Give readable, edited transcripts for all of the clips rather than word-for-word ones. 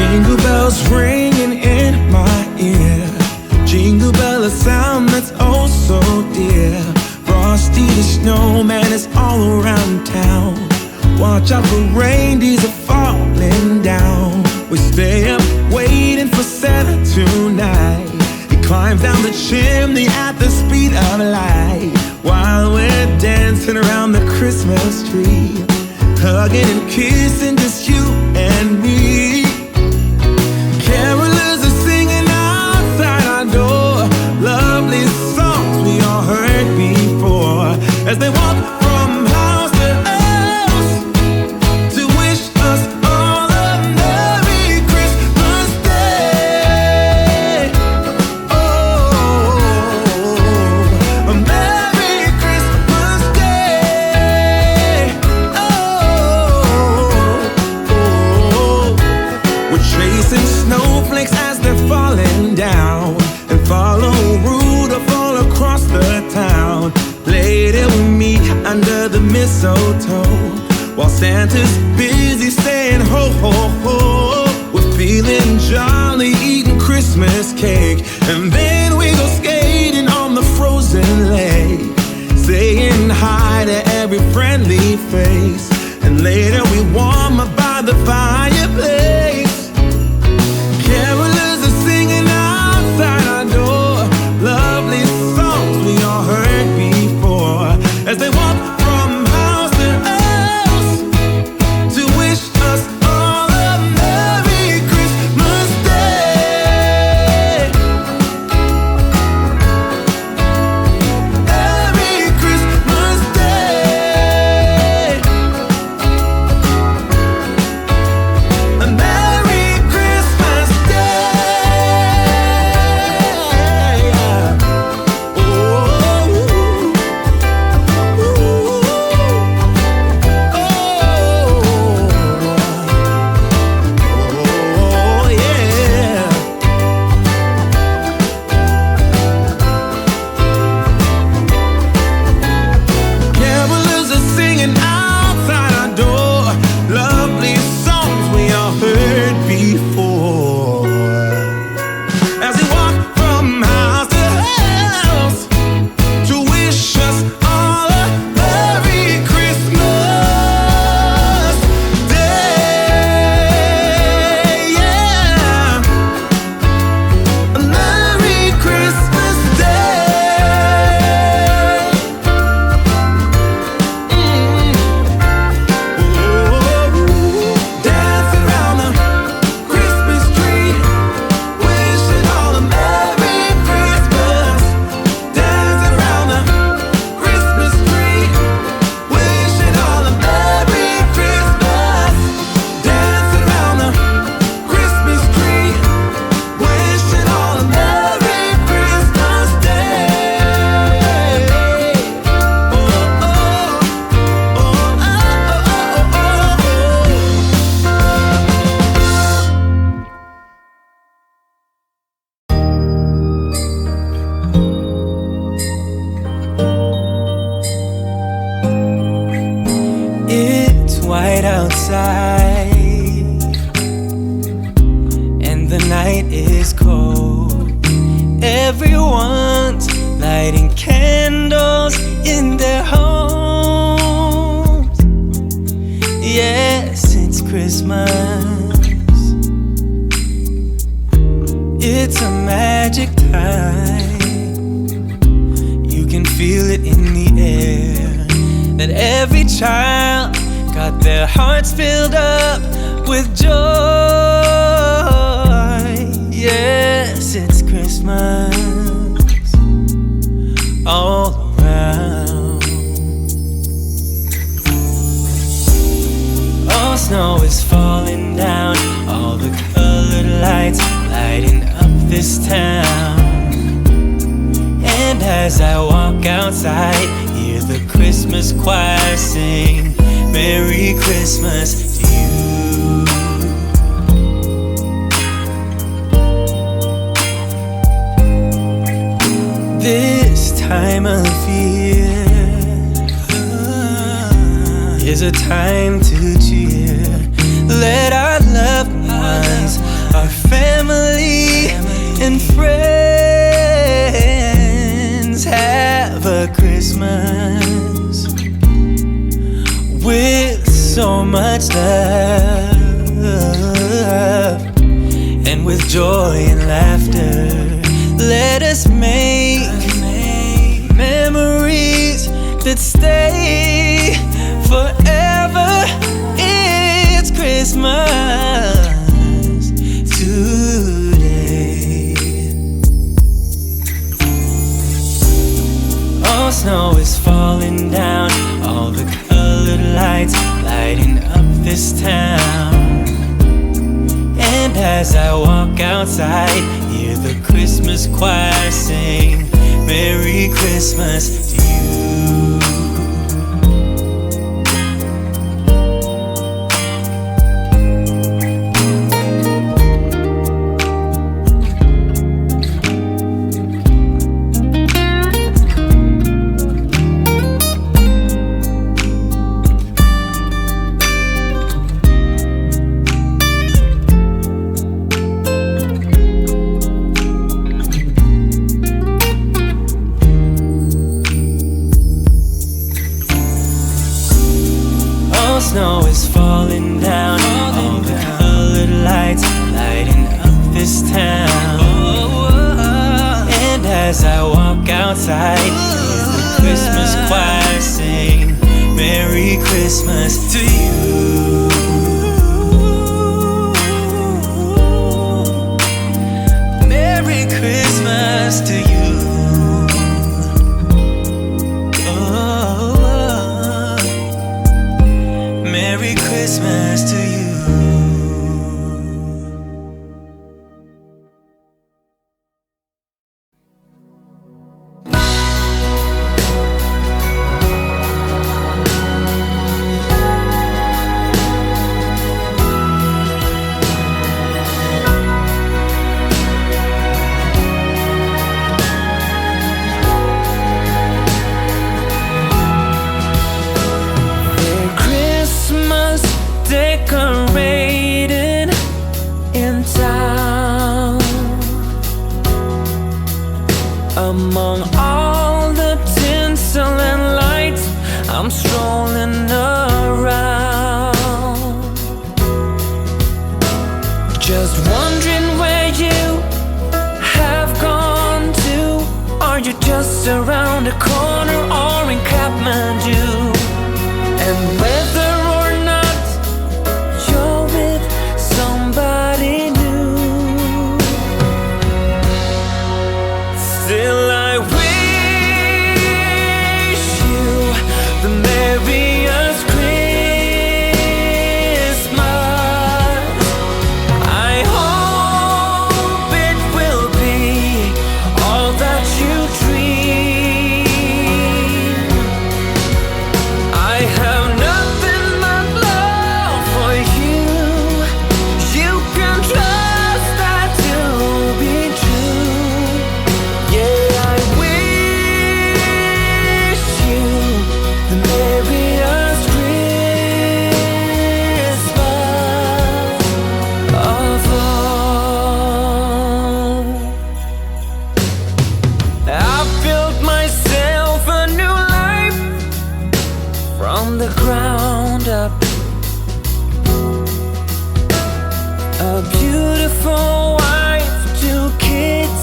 Jingle bells ringing in my ear. Jingle bell, a sound that's oh so dear. Frosty the snowman is all around town. Watch out for reindeers are falling down. We stay up waiting for Santa tonight. He climbs down the chimney at the speed of light, while we're dancing around the Christmas tree, hugging and kissing just you and me. Carolers are singing outside our door, lovely songs we all heard before, as they walk from house to house to wish us all a Merry Christmas Day. Oh, a Merry Christmas Day. Oh, we're chasing snowflakes as they're falling down, and follow Rudolph all across the town. Later we meet under the mistletoe, while Santa's busy saying ho ho ho. We're feeling jolly, eating Christmas cake, and then we go skating on the frozen lake, saying hi to every friendly face, and later we warm up by the fireplace. Carolers are singing outside our door, lovely songs we all heard before, as they walk from house to house to wish us all a Merry Christmas Day. Merry Christmas Day. A Merry Christmas Day. Oh, yeah. Carolers are singing outside our door, lovely songs we all heard before, as we walk from house to house to wish us all a Merry Christmas Day. Yeah, a Merry Christmas Day. Dancing around the Christmas tree, wishing all a Merry Christmas. Dancing around the Christmas tree, wishing all a Merry Christmas. Dancing around the Christmas tree, wishing all a Merry Christmas Day. Oh, oh, oh, oh, oh, It's white outside, and the night is cold. Everyone's lighting candles in their homes. Yes, it's Christmas. It's a magic time. You can feel it in the air, that every child got their hearts filled up with joy. Yes, it's Christmas all around. Oh, snow is falling down, all the colored lights lighting up this town. And as I walk outside, hear the Christmas choir sing Merry Christmas to you. This time of year is a time to cheer. Let our loved ones much love, and with joy and laughter, let us make memories that stay forever. It's Christmas today. All snow is falling down, all the colored lights lighting up this town. And as I walk outside, hear the Christmas choir sing Merry Christmas to you. Snow is falling down, all the colored lights lighting up this town. And as I walk outside, hear the Christmas choir sing Merry Christmas to you. Merry Christmas to you. Merry Christmas to you. Decorated in town, among all the tinsel and lights, I'm strolling around, just wondering where you have gone to. Are you just around the corner or in Kathmandu? And whether somebody new, still I wish you the merriest Christmas. I hope it will be all that you dream. I have nothing but love for you. You can trust that to be true. Yeah, I wish you the merriest Christmas of all. I've built myself a new life from the ground up. A beautiful wife, 2 kids,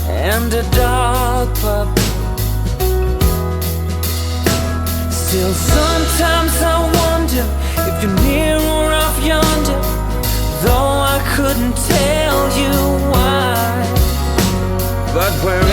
and a dog pup. Still sometimes I wonder if you're near or off yonder, though I couldn't tell you why. But wherever